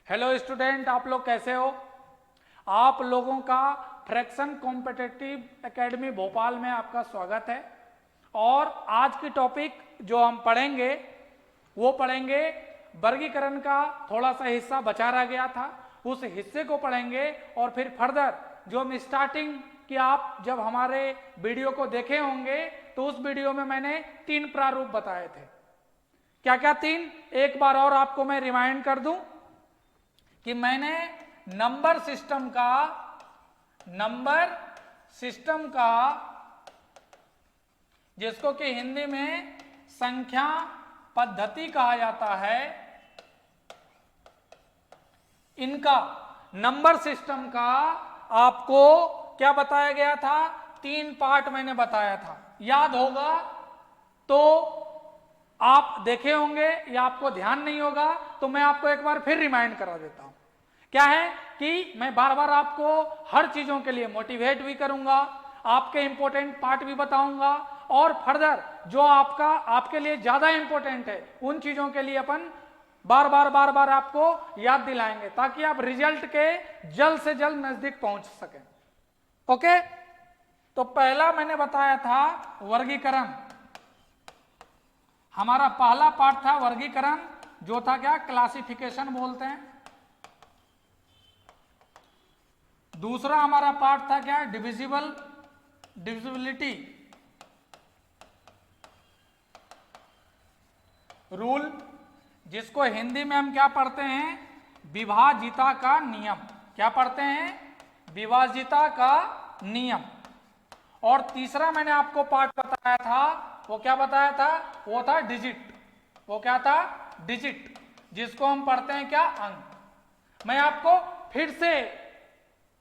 Hello student, आप लोग कैसे हो? आप लोगों का फ्रैक्शन कॉम्पिटिटिव एकेडमी भोपाल में आपका स्वागत है। और आज की टॉपिक जो हम पढ़ेंगे वो पढ़ेंगे वर्गीकरण का थोड़ा सा हिस्सा बचा रह गया था, उस हिस्से को पढ़ेंगे। और फिर फर्दर जो हम स्टार्टिंग कि आप जब हमारे वीडियो को देखे होंगे तो उस वीडियो में मैंने 3 प्रारूप बताए थे। क्या क्या 3? एक बार और आपको मैं रिमाइंड कर दूं कि मैंने नंबर सिस्टम का जिसको कि हिंदी में संख्या पद्धति कहा जाता है, इनका नंबर सिस्टम का आपको क्या बताया गया था? 3 पार्ट मैंने बताया था। याद होगा तो आप देखे होंगे या आपको ध्यान नहीं होगा तो मैं आपको एक बार फिर रिमाइंड करा देता हूं। क्या है कि मैं बार बार आपको हर चीजों के लिए मोटिवेट भी करूंगा, आपके इंपॉर्टेंट पार्ट भी बताऊंगा, और फर्दर जो आपके लिए ज्यादा इंपॉर्टेंट है उन चीजों के लिए अपन बार बार आपको याद दिलाएंगे ताकि आप रिजल्ट के जल्द से जल्द नजदीक पहुंच सकें। ओके, तो पहला मैंने बताया था वर्गीकरण। हमारा पहला पार्ट था वर्गीकरण, जो था क्या? क्लासिफिकेशन बोलते हैं। दूसरा हमारा पार्ट था क्या? डिविजिबिलिटी रूल, जिसको हिंदी में हम क्या पढ़ते हैं? विभाजिता का नियम। क्या पढ़ते हैं? विभाजिता का नियम। और तीसरा मैंने आपको पार्ट बताया था, वो क्या बताया था? वो था डिजिट। वो क्या था? डिजिट, जिसको हम पढ़ते हैं क्या? अंक। मैं आपको फिर से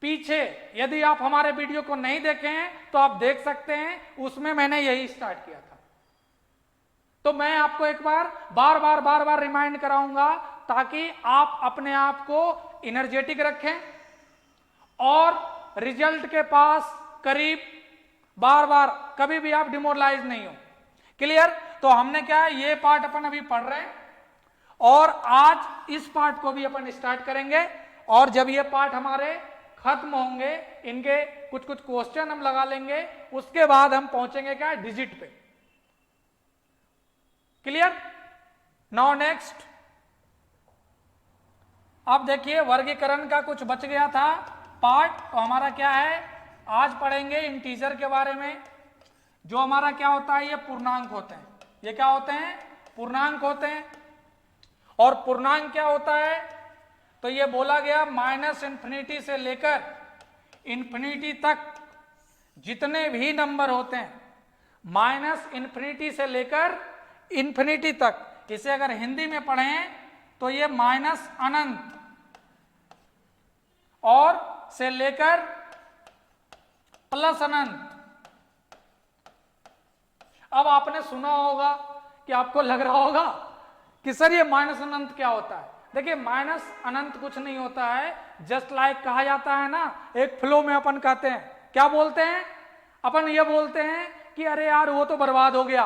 पीछे, यदि आप हमारे वीडियो को नहीं देखे हैं तो आप देख सकते हैं, उसमें मैंने यही स्टार्ट किया था। तो मैं आपको एक बार बार रिमाइंड कराऊंगा ताकि आप अपने आप को एनर्जेटिक रखें और रिजल्ट के पास करीब बार कभी भी आप डिमोरलाइज नहीं हो। क्लियर? तो हमने क्या है, ये पार्ट अपन अभी पढ़ रहे हैं और आज इस पार्ट को भी अपन स्टार्ट करेंगे। और जब ये पार्ट हमारे खत्म होंगे, इनके कुछ क्वेश्चन हम लगा लेंगे, उसके बाद हम पहुंचेंगे क्या? डिजिट पे। क्लियर? नाउ नेक्स्ट, अब देखिए वर्गीकरण का कुछ बच गया था पार्ट, तो हमारा क्या है? आज पढ़ेंगे इंटीजर के बारे में। जो हमारा क्या होता है? ये पूर्णांक होते हैं। ये क्या होते हैं? पूर्णांक होते हैं। और पूर्णांक क्या होता है? तो ये बोला गया -इन्फिनिटी से लेकर इन्फिनिटी तक जितने भी नंबर होते हैं, -इन्फिनिटी से लेकर इन्फिनिटी तक, इसे अगर हिंदी में पढ़ें तो ये माइनस अनंत और से लेकर प्लस अनंत। अब आपने सुना होगा कि आपको लग रहा होगा कि सर ये माइनस अनंत क्या होता है? देखिए, माइनस अनंत कुछ नहीं होता है। जस्ट लाइक कहा जाता है ना, एक फ्लो में अपन कहते हैं, क्या बोलते हैं? अपन ये बोलते हैं कि अरे यार वो तो बर्बाद हो गया,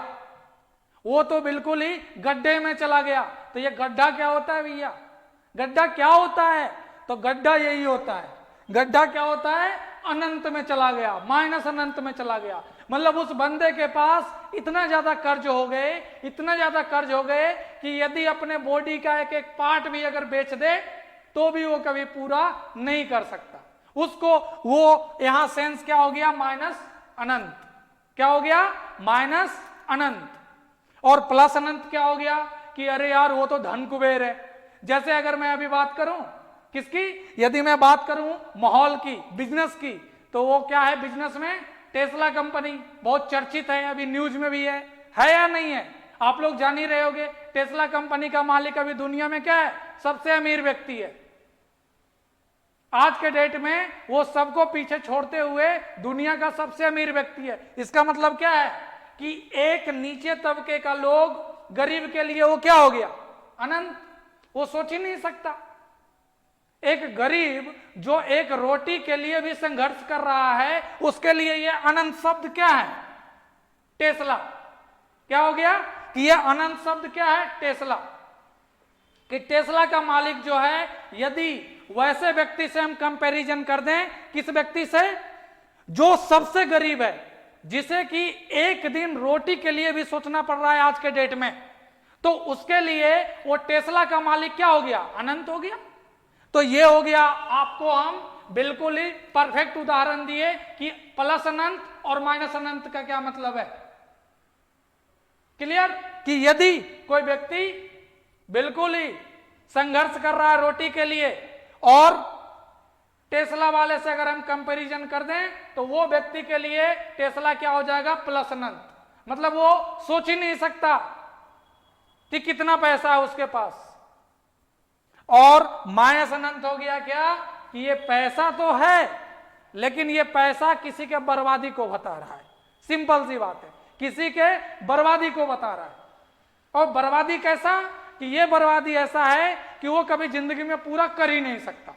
वो तो बिल्कुल ही गड्ढे में चला गया। तो ये गड्ढा क्या होता है भैया? गड्ढा क्या होता है? तो गड्ढा यही होता है। गड्ढा क्या होता है? अनंत में चला गया, माइनस अनंत में चला गया। मतलब उस बंदे के पास इतना ज्यादा कर्ज हो गए, इतना ज्यादा कर्ज हो गए कि यदि अपने बॉडी का एक एक पार्ट भी अगर बेच दे तो भी वो कभी पूरा नहीं कर सकता। उसको वो यहां सेंस क्या हो गया? माइनस अनंत। क्या हो गया? माइनस अनंत। और प्लस अनंत क्या हो गया? कि अरे यार वो तो धन कुबेर है। जैसे अगर मैं अभी बात करूं किसकी? यदि मैं बात करूं माहौल की, बिजनेस की, तो वो क्या है बिजनेस में? टेस्ला कंपनी बहुत चर्चित है, अभी न्यूज में भी है या नहीं है? आप लोग जान ही रहे होंगे, टेस्ला कंपनी का मालिक अभी दुनिया में क्या है? सबसे अमीर व्यक्ति है। आज के डेट में वो सबको पीछे छोड़ते हुए दुनिया का सबसे अमीर व्यक्ति है। इसका मतलब क्या है कि एक नीचे तबके का लोग, गरीब के लिए वो क्या हो गया? अनंत। वो सोच ही नहीं सकता। एक गरीब जो एक रोटी के लिए भी संघर्ष कर रहा है, उसके लिए ये अनंत शब्द क्या है? टेस्ला। क्या हो गया कि ये अनंत शब्द क्या है? टेस्ला। कि टेस्ला का मालिक जो है, यदि वैसे व्यक्ति से हम कंपैरिजन कर दें, किस व्यक्ति से, जो सबसे गरीब है, जिसे कि एक दिन रोटी के लिए भी सोचना पड़ रहा है आज के डेट में, तो उसके लिए वो टेस्ला का मालिक क्या हो गया, अनंत हो गया। तो ये हो गया, आपको हम बिल्कुल ही परफेक्ट उदाहरण दिए कि प्लस अनंत और माइनस अनंत का क्या मतलब है। क्लियर, कि यदि कोई व्यक्ति बिल्कुल ही संघर्ष कर रहा है रोटी के लिए, और टेस्ला वाले से अगर हम कंपैरिजन कर दें तो वो व्यक्ति के लिए टेस्ला क्या हो जाएगा, प्लस अनंत। मतलब वो सोच ही नहीं सकता कि कितना पैसा है उसके पास। और माइनस अनंत हो गया क्या, कि ये पैसा तो है लेकिन ये पैसा किसी के बर्बादी को बता रहा है। सिंपल सी बात है, किसी के बर्बादी को बता रहा है। और बर्बादी कैसा, कि ये बर्बादी ऐसा है कि वो कभी जिंदगी में पूरा कर ही नहीं सकता।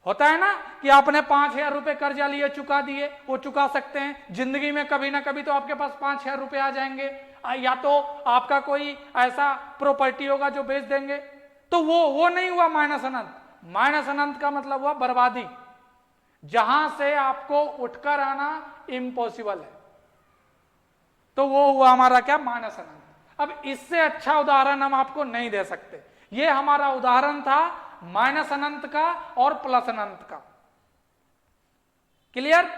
होता है ना कि आपने 5,000 रुपए कर्जा लिए, चुका दिए, वो चुका सकते हैं, जिंदगी में कभी ना कभी तो आपके पास 5,000 रुपए आ जाएंगे, या तो आपका कोई ऐसा प्रॉपर्टी होगा जो बेच देंगे। तो वो नहीं हुआ माइनस अनंत। माइनस अनंत का मतलब हुआ बर्बादी, जहां से आपको उठकर आना इम्पॉसिबल है। तो वो हुआ हमारा क्या, माइनस अनंत। अब इससे अच्छा उदाहरण हम आपको नहीं दे सकते। ये हमारा उदाहरण था माइनस अनंत का और प्लस अनंत का। क्लियर।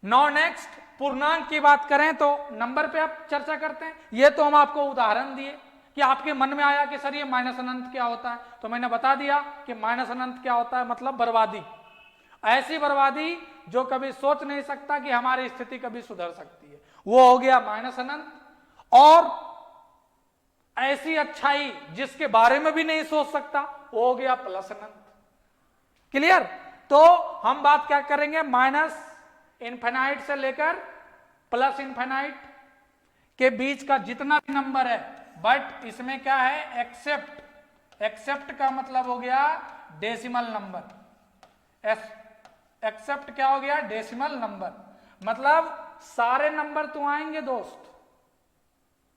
नाउ नेक्स्ट, पूर्णांक की बात करें तो नंबर पे आप चर्चा करते हैं। ये तो हम आपको उदाहरण दिए कि आपके मन में आया कि सर ये माइनस अनंत क्या होता है, तो मैंने बता दिया कि माइनस अनंत क्या होता है, मतलब बर्बादी। ऐसी बर्बादी जो कभी सोच नहीं सकता कि हमारी स्थिति कभी सुधर सकती है, वो हो गया माइनस अनंत। और ऐसी अच्छाई जिसके बारे में भी नहीं सोच सकता, वो हो गया प्लस अनंत। क्लियर। तो हम बात क्या करेंगे, माइनस इनफिनाइट से लेकर प्लस इनफिनाइट के बीच का जितना भी नंबर है, बट इसमें क्या है, एक्सेप्ट। एक्सेप्ट का मतलब हो गया डेसिमल नंबर। एक्सेप्ट क्या हो गया, डेसिमल नंबर। मतलब सारे नंबर तो आएंगे दोस्त,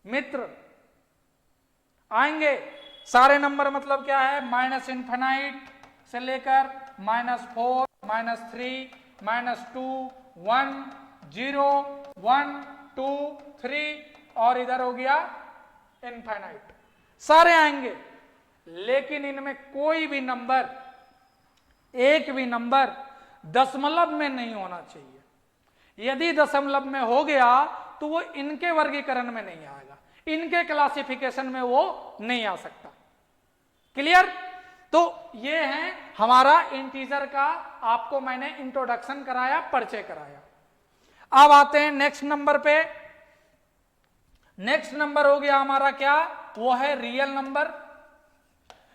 मित्र आएंगे सारे नंबर। मतलब क्या है, माइनस इनफिनाइट से लेकर -4, -3, -2, 1, 0, 1, 2, 3 और इधर हो गया इनफिनाइट, सारे आएंगे। लेकिन इनमें कोई भी नंबर, एक भी नंबर दशमलव में नहीं होना चाहिए। यदि दशमलव में हो गया तो वो इनके वर्गीकरण में नहीं आएगा, इनके क्लासिफिकेशन में वो नहीं आ सकता। क्लियर। तो ये है हमारा इंटीजर का, आपको मैंने इंट्रोडक्शन कराया, परिचय कराया। अब आते हैं नेक्स्ट नंबर पे। नेक्स्ट नंबर हो गया हमारा क्या, वो है रियल नंबर,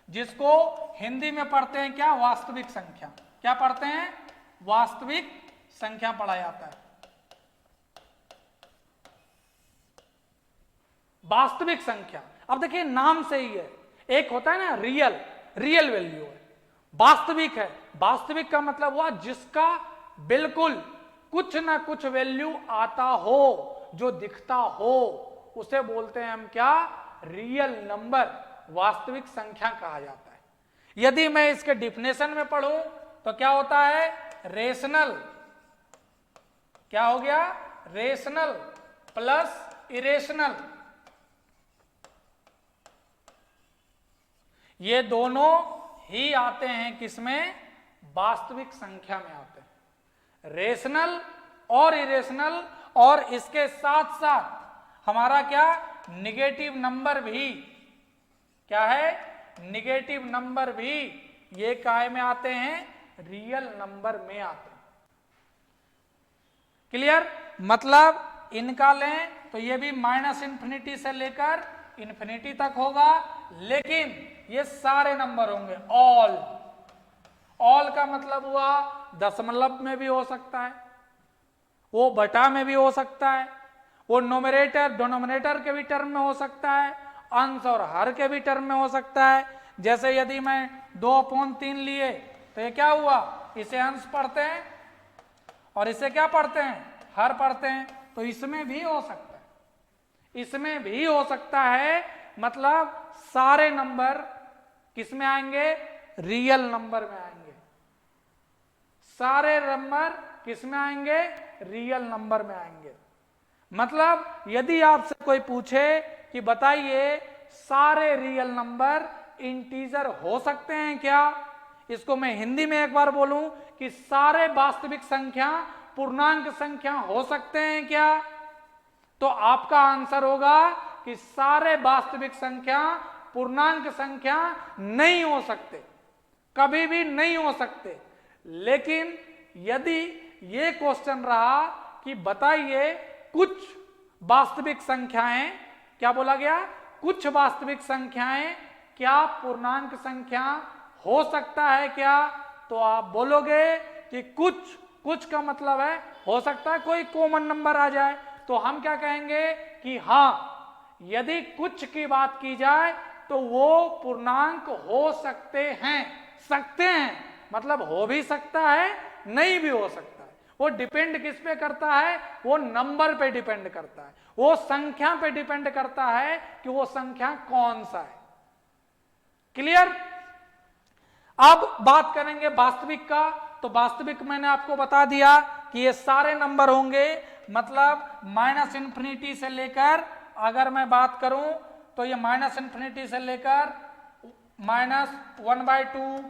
जिसको हिंदी में पढ़ते हैं क्या, वास्तविक संख्या। क्या पढ़ते हैं, वास्तविक संख्या पढ़ा जाता है। वास्तविक संख्या, अब देखिए नाम से ही है, एक होता है ना रियल, रियल वैल्यू है, वास्तविक है। वास्तविक का मतलब हुआ जिसका बिल्कुल कुछ ना कुछ वैल्यू आता हो, जो दिखता हो, उसे बोलते हैं हम क्या, रियल नंबर, वास्तविक संख्या कहा जाता है। यदि मैं इसके डिफिनेशन में पढ़ूं तो क्या होता है, रेशनल। क्या हो गया, रेशनल प्लस इरेशनल। ये दोनों ही आते हैं किसमें, वास्तविक संख्या में आते हैं, रेशनल और इरेशनल। और इसके साथ साथ हमारा क्या, निगेटिव नंबर भी, क्या है, निगेटिव नंबर भी ये काय में आते हैं, रियल नंबर में आते हैं। क्लियर। मतलब इनका लें तो ये भी माइनस इन्फिनिटी से लेकर इन्फिनिटी तक होगा, लेकिन ये सारे नंबर होंगे ऑल। ऑल का मतलब हुआ दशमलव में भी हो सकता है, वो बटा में भी हो सकता है, वो नोमिनेटर डिनोमिनेटर के भी टर्म में हो सकता है, अंश और हर के भी टर्म में हो सकता है। जैसे यदि मैं 2/3 लिए तो ये क्या हुआ, इसे अंश पढ़ते हैं और इसे क्या पढ़ते हैं, हर पढ़ते हैं। तो इसमें भी हो सकता है, इसमें भी हो सकता है मतलब सारे नंबर किस में आएंगे? रियल नंबर में आएंगे। सारे नंबर किस में आएंगे? रियल नंबर में आएंगे। मतलब यदि आपसे कोई पूछे कि बताइए सारे रियल नंबर इंटीजर हो सकते हैं क्या, इसको मैं हिंदी में एक बार बोलूं कि सारे वास्तविक संख्या पूर्णांक संख्या हो सकते हैं क्या, तो आपका आंसर होगा कि सारे वास्तविक संख्या पूर्णांक संख्या नहीं हो सकते, कभी भी नहीं हो सकते। लेकिन यदि ये क्वेश्चन रहा कि बताइए कुछ वास्तविक संख्याएं, क्या बोला गया? कुछ वास्तविक संख्याएं क्या पूर्णांक संख्या हो सकता है क्या, तो आप बोलोगे कि कुछ का मतलब है हो सकता है कोई कॉमन नंबर आ जाए, तो हम क्या कहेंगे कि हाँ, यदि कुछ की बात की जाए तो वो पूर्णांक हो सकते हैं, मतलब हो भी सकता है, नहीं भी हो सकता है। वो डिपेंड किस पे करता है? वो नंबर पे डिपेंड करता है, वो संख्या पे डिपेंड करता है कि वो संख्या कौन सा है। क्लियर? अब बात करेंगे वास्तविक का। तो वास्तविक मैंने आपको बता दिया कि ये सारे नंबर होंगे, मतलब -∞ से लेकर, अगर मैं बात करूं तो ये -∞ से लेकर -1/2,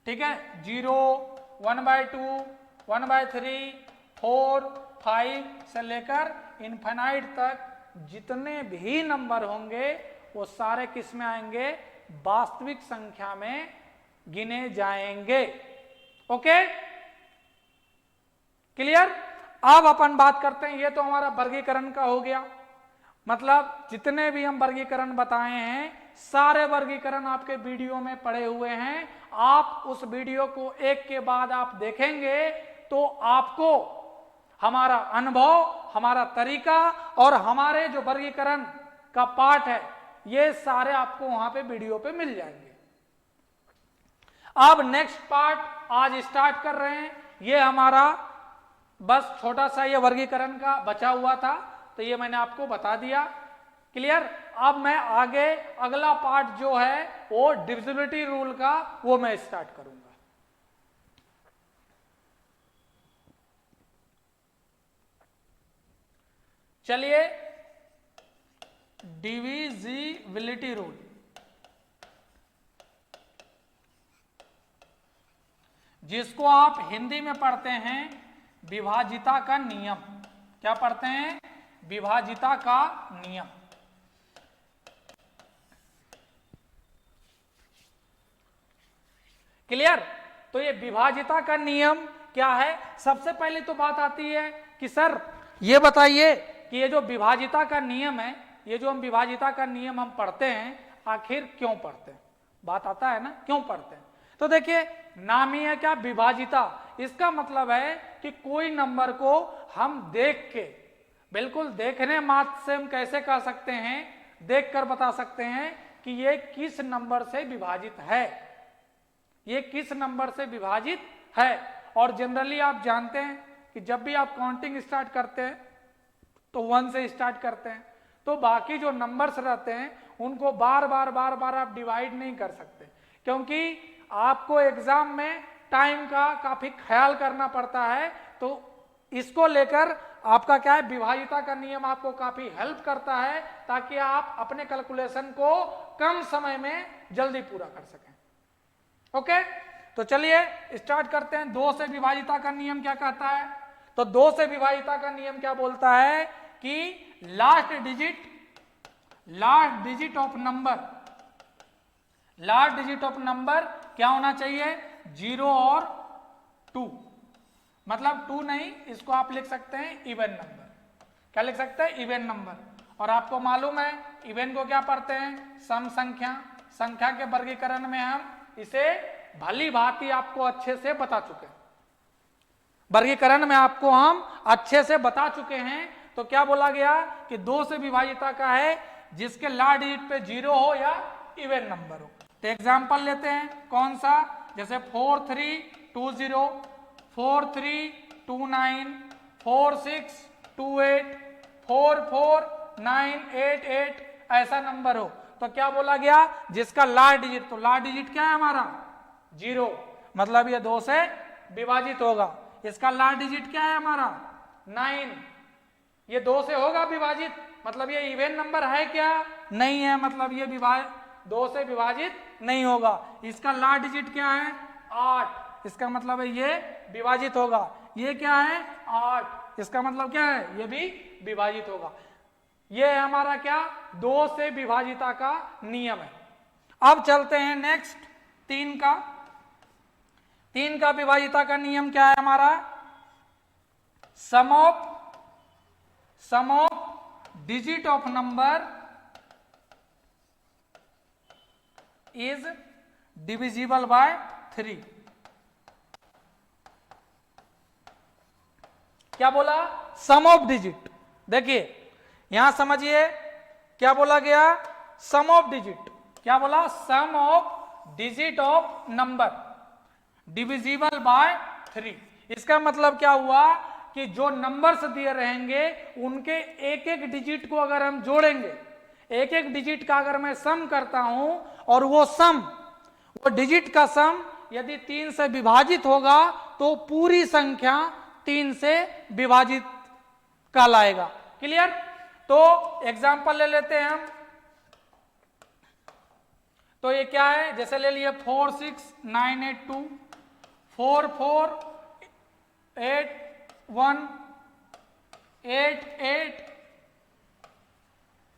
ठीक है, 0, 1/2, 1/3, 4, 5 से लेकर इनफाइनाइट तक जितने भी नंबर होंगे वो सारे किस में आएंगे? वास्तविक संख्या में गिने जाएंगे। Okay, clear? अब अपन बात करते हैं, ये तो हमारा वर्गीकरण का हो गया, मतलब जितने भी हम वर्गीकरण बताए हैं सारे वर्गीकरण आपके वीडियो में पड़े हुए हैं। आप उस वीडियो को एक के बाद आप देखेंगे तो आपको हमारा अनुभव, हमारा तरीका और हमारे जो वर्गीकरण का पार्ट है ये सारे आपको वहां पे वीडियो पे मिल जाएंगे। अब नेक्स्ट पार्ट आज स्टार्ट कर रहे हैं। ये हमारा बस छोटा सा ये वर्गीकरण का बचा हुआ था, तो ये मैंने आपको बता दिया। क्लियर? अब मैं आगे अगला पार्ट जो है वो डिविजिबिलिटी रूल का, वो मैं स्टार्ट करूंगा। चलिए, डिविजिबिलिटी रूल, जिसको आप हिंदी में पढ़ते हैं विभाजिता का नियम। क्या पढ़ते हैं? विभाजिता का नियम। क्लियर? तो ये विभाजिता का नियम क्या है? सबसे पहले तो बात आती है कि सर ये बताइए कि ये जो विभाजिता का नियम है, ये जो हम विभाजिता का नियम हम पढ़ते हैं, आखिर क्यों पढ़ते हैं? बात आता है ना, क्यों पढ़ते हैं? तो देखिए, नाम ही है क्या? विभाजिता। इसका मतलब है कि कोई नंबर को हम देख के, बिल्कुल देखने मात्र से हम कैसे कह सकते हैं, देखकर बता सकते हैं कि ये किस नंबर से विभाजित है, ये किस नंबर से विभाजित है। और जनरली आप जानते हैं कि जब भी आप काउंटिंग स्टार्ट करते हैं तो 1 से स्टार्ट करते हैं, तो बाकी जो नंबर्स रहते हैं उनको बार बार आप डिवाइड नहीं कर सकते, क्योंकि आपको एग्जाम में टाइम का काफी ख्याल करना पड़ता है। तो इसको लेकर आपका क्या है, विभाजिता का नियम आपको काफी हेल्प करता है ताकि आप अपने कैलकुलेशन को कम समय में जल्दी पूरा कर सकें। ओके, तो चलिए स्टार्ट करते हैं। 2 से विभाजिता का नियम क्या कहता है? तो 2 से विभाजिता का नियम क्या बोलता है कि लास्ट डिजिट ऑफ नंबर क्या होना चाहिए? 0 और 2, मतलब 2 नहीं, इसको आप लिख सकते हैं इवन नंबर। क्या लिख सकते हैं? Even number. और आपको मालूम है इवन को क्या पढ़ते हैं? सम संख्या। संख्या के वर्गीकरण में हम इसे भली भांति आपको अच्छे से बता चुके हैं, वर्गीकरण में आपको हम अच्छे से बता चुके हैं। तो क्या बोला गया कि 2 से विभाजिता का है जिसके लास्ट डिजिट पे 0 हो या इवन नंबर हो। तो एग्जांपल लेते हैं, कौन सा? जैसे 4320, 4329, 4628, 44988, ऐसा नंबर हो। तो क्या बोला गया, जिसका लास्ट डिजिट, तो लास्ट डिजिट क्या है हमारा 0, मतलब ये 2 से विभाजित होगा। इसका लास्ट डिजिट क्या है हमारा 9, ये 2 से होगा विभाजित, मतलब ये इवन नंबर है क्या, नहीं है, मतलब ये 2 से विभाजित नहीं होगा। इसका लास्ट डिजिट क्या है 8, इसका मतलब है ये विभाजित होगा। ये क्या है 8, इसका मतलब क्या है, ये भी विभाजित होगा। ये है हमारा क्या 2 से विभाजिता का नियम है। अब चलते हैं नेक्स्ट 3 का। 3 का विभाजिता का नियम क्या है हमारा, sum of digit of number is divisible by 3। क्या बोला, सम ऑफ डिजिट। देखिए यहां समझिए क्या बोला गया, सम ऑफ डिजिट। क्या बोला, sum of digit of number divisible by 3। इसका मतलब क्या हुआ कि जो नंबर्स दिए रहेंगे उनके एक एक डिजिट को अगर हम जोड़ेंगे, एक एक डिजिट का अगर मैं सम करता हूं और वो सम, वो डिजिट का सम यदि 3 से विभाजित होगा तो पूरी संख्या 3 से विभाजित कहलाएगा। क्लियर। तो एग्जांपल ले लेते हैं हम। तो ये क्या है, जैसे ले लिए 4 6 9 8 2 4 4 8 1 8 8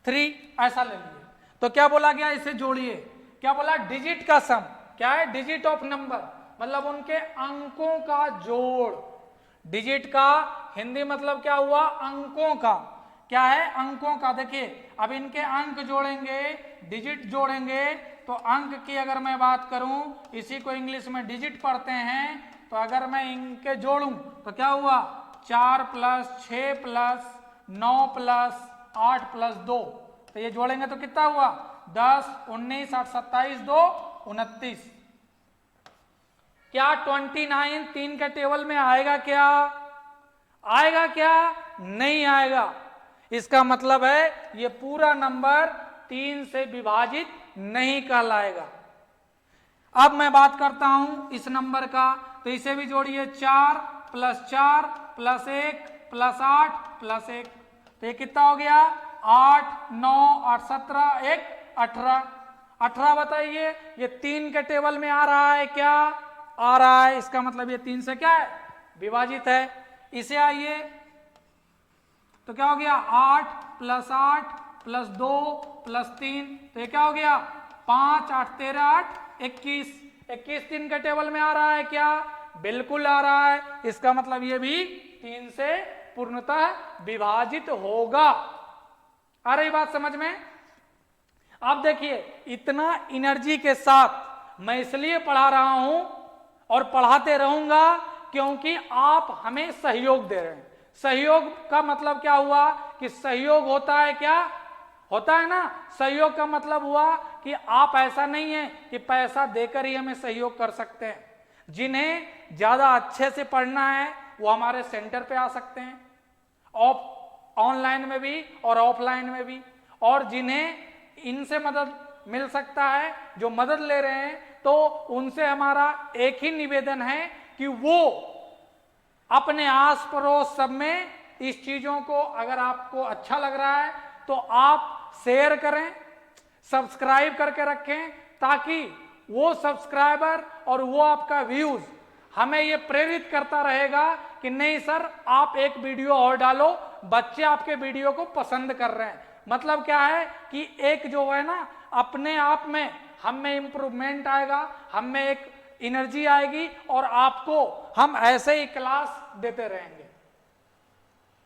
3, ऐसा ले लिए। तो क्या बोला गया, इसे जोड़िए। क्या बोला, डिजिट का सम। क्या है, डिजिट ऑफ नंबर, मतलब उनके अंकों का जोड़। डिजिट का हिंदी मतलब क्या हुआ, अंकों का। क्या है, अंकों का। देखिए अब इनके अंक जोड़ेंगे, डिजिट जोड़ेंगे, तो अंक की अगर मैं बात करूं, इसी को इंग्लिश में डिजिट पढ़ते हैं, तो अगर मैं इनके जोड़ूं तो क्या हुआ 4 + 6 + 9 + 8 + 2, तो ये जोड़ेंगे तो कितना हुआ 10 19 8 27 2 29। क्या 29 3 के टेबल में आएगा, क्या आएगा, क्या नहीं आएगा। इसका मतलब है ये पूरा नंबर 3 से विभाजित नहीं कहलाएगा। अब मैं बात करता हूं इस नंबर का, तो इसे भी जोड़िए 4 + 4 + 1 + 8 + 1, तो ये कितना हो गया 8 9 8 17 1 18। 18 बताइए, ये 3 के टेबल में आ रहा है, क्या आ रहा है, इसका मतलब ये 3 से क्या है विभाजित है। इसे आइए तो क्या हो गया 8 + 8 + 2 + 3, तो ये क्या हो गया 5 8 13 8 21। 21 3 के टेबल में आ रहा है, क्या बिल्कुल आ रहा है। इसका मतलब ये भी 3 से पूर्णतः विभाजित होगा। आ रही बात समझ में। अब देखिए इतना एनर्जी के साथ मैं इसलिए पढ़ा रहा हूं और पढ़ाते रहूंगा क्योंकि आप हमें सहयोग दे रहे हैं। सहयोग का मतलब क्या हुआ कि सहयोग होता है, क्या होता है ना, सहयोग का मतलब हुआ कि आप, ऐसा नहीं है कि पैसा देकर ही हमें सहयोग कर सकते हैं। जिन्हें ज्यादा अच्छे से पढ़ना है वो हमारे सेंटर पे आ सकते हैं, ऑनलाइन में भी और ऑफलाइन में भी। और जिन्हें इनसे मदद मिल सकता है, जो मदद ले रहे हैं, तो उनसे हमारा एक ही निवेदन है कि वो अपने आस पड़ोस सब में इस चीजों को, अगर आपको अच्छा लग रहा है तो आप शेयर करें, सब्सक्राइब करके रखें, ताकि वो सब्सक्राइबर और वो आपका व्यूज हमें ये प्रेरित करता रहेगा कि नहीं सर आप एक वीडियो और डालो, बच्चे आपके वीडियो को पसंद कर रहे हैं। मतलब क्या है कि एक जो है ना, अपने आप में हम में इंप्रूवमेंट आएगा, हम में एक एनर्जी आएगी और आपको हम ऐसे ही क्लास देते रहेंगे।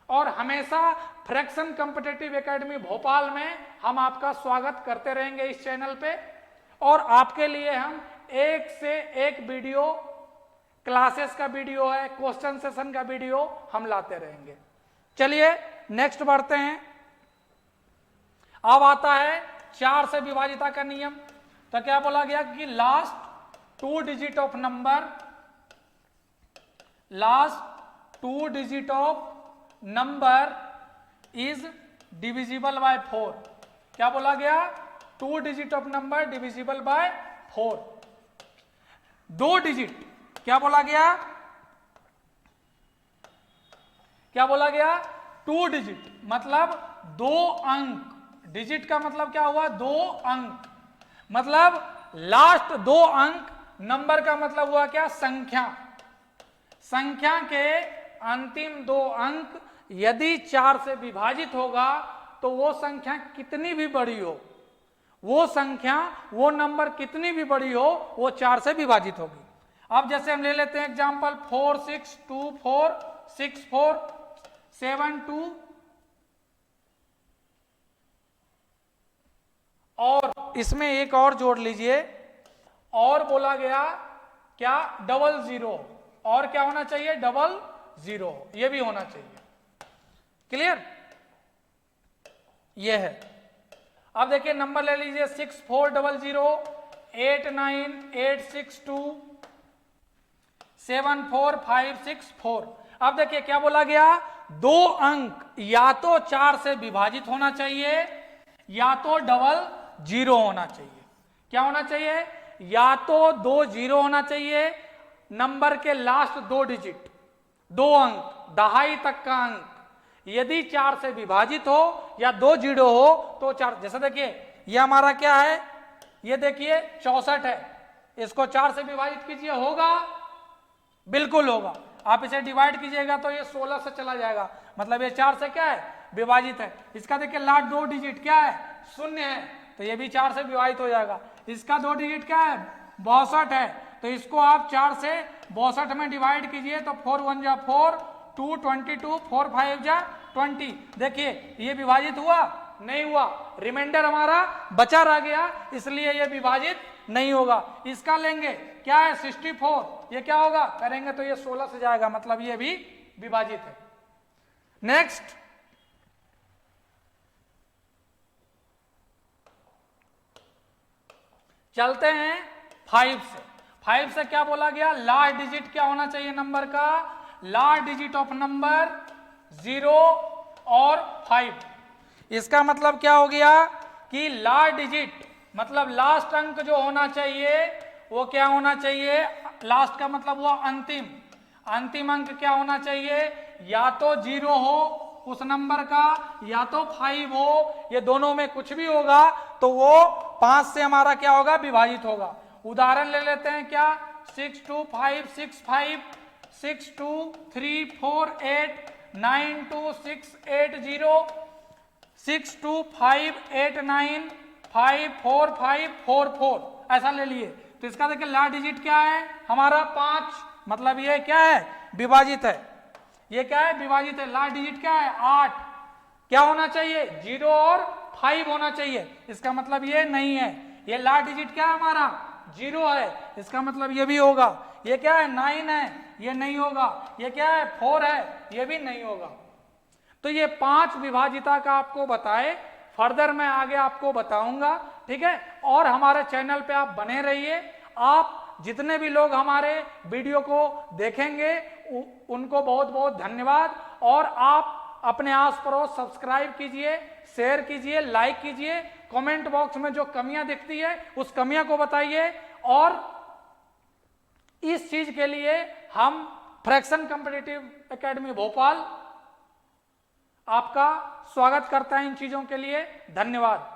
और हमेशा फ्रैक्शन कॉम्पिटिटिव एकेडमी भोपाल में हम आपका स्वागत करते रहेंगे इस चैनल पे, और आपके लिए हम एक से एक वीडियो, क्लासेस का वीडियो है, क्वेश्चन सेशन का वीडियो हम लाते रहेंगे। चलिए नेक्स्ट बढ़ते हैं। अब आता है 4 से विभाजिता का नियम। तो क्या बोला गया कि last 2 digit of number, last 2 digit of number is divisible bye 4। क्या बोला गया, 2 digit of number divisible bye 4। 2 digit क्या बोला गया, क्या बोला गया, 2 डिजिट मतलब 2 अंक। डिजिट का मतलब क्या हुआ, 2 अंक, मतलब लास्ट 2 अंक। नंबर का मतलब हुआ क्या, संख्या। संख्या के अंतिम 2 अंक यदि 4 से विभाजित होगा तो वो संख्या कितनी भी बड़ी हो, वो संख्या, वो नंबर कितनी भी बड़ी हो, वो 4 से विभाजित होगी। अब जैसे हम ले लेते हैं एग्जांपल 4 6 2 4 6 4 7 2, और इसमें एक और जोड़ लीजिए, और बोला गया क्या, 00, और क्या होना चाहिए, 00, ये भी होना चाहिए। क्लियर, ये है। अब देखिए नंबर ले लीजिए 6400 89862 74564। अब देखिए क्या बोला गया, 2 अंक या तो 4 से विभाजित होना चाहिए या तो 00 होना चाहिए। क्या होना चाहिए, या तो 20 होना चाहिए, नंबर के लास्ट 2 डिजिट, 2 अंक, दहाई तक का अंक यदि 4 से विभाजित हो या 2 जीरो हो तो 4। जैसे देखिए ये हमारा क्या है, ये देखिए 64 है, इसको 4 से विभाजित कीजिए, होगा, बिल्कुल होगा। आप इसे डिवाइड कीजिएगा तो ये 16 से चला जाएगा, मतलब ये 4 से क्या है, विभाजित है। इसका देखिए लास्ट 2 डिजिट क्या है, 0 है, तो ये भी 4 से विभाजित हो जाएगा। इसका 2 डिजिट क्या है, 62 है, तो इसको आप 4 से 62 में डिवाइड कीजिए तो 4 1 जा 4, 2 22, 4 5 जा 20। देखिए ये विभाजित हुआ, नहीं हुआ, रिमाइंडर हमारा बचा रह गया, इसलिए ये विभाजित नहीं होगा। इसका लेंगे क्या है 64, ये क्या होगा, करेंगे तो ये 16 से जाएगा, मतलब ये भी विभाजित है। नेक्स्ट चलते हैं 5 से। 5 से क्या बोला गया, लास्ट डिजिट क्या होना चाहिए नंबर का, लास्ट डिजिट ऑफ नंबर 0 और 5। इसका मतलब क्या हो गया कि लास्ट डिजिट मतलब लास्ट अंक जो होना चाहिए वो क्या होना चाहिए, लास्ट का मतलब हुआ अंतिम, अंतिम अंक क्या होना चाहिए, या तो 0 हो उस नंबर का या तो 5 हो, ये दोनों में कुछ भी होगा तो वो 5 से हमारा क्या होगा, विभाजित होगा। उदाहरण ले लेते हैं क्या, 6 2 5 6 5 6 2 3 4 8 9 2 6 8 0 6 2 5 8 9 5 4 5 4 4, ऐसा ले लिए। तो इसका देखिए लास्ट डिजिट क्या है हमारा 5, मतलब ये क्या है, विभाजित है। ये क्या है, विभाजित है। लास्ट डिजिट क्या है 8, क्या होना चाहिए 0 और 5 होना चाहिए, इसका मतलब ये नहीं है। ये लास्ट डिजिट क्या है हमारा 0 है, इसका मतलब ये भी होगा। ये क्या है 9 है, ये नहीं होगा। ये क्या है 4 है, ये भी नहीं होगा। तो ये 5 विभाजिता का आपको बताए, फर्दर मैं आगे आपको बताऊंगा, ठीक है। और हमारे चैनल पे आप बने रहिए। आप जितने भी लोग हमारे वीडियो को देखेंगे उनको बहुत बहुत धन्यवाद। और आप अपने आस पड़ोस सब्सक्राइब कीजिए, शेयर कीजिए, लाइक कीजिए। कमेंट बॉक्स में जो कमियां दिखती है उस कमियां को बताइए। और इस चीज के लिए हम फ्रैक्शन कॉम्पिटिटिव एकेडमी भोपाल आपका स्वागत करता है इन चीजों के लिए। धन्यवाद।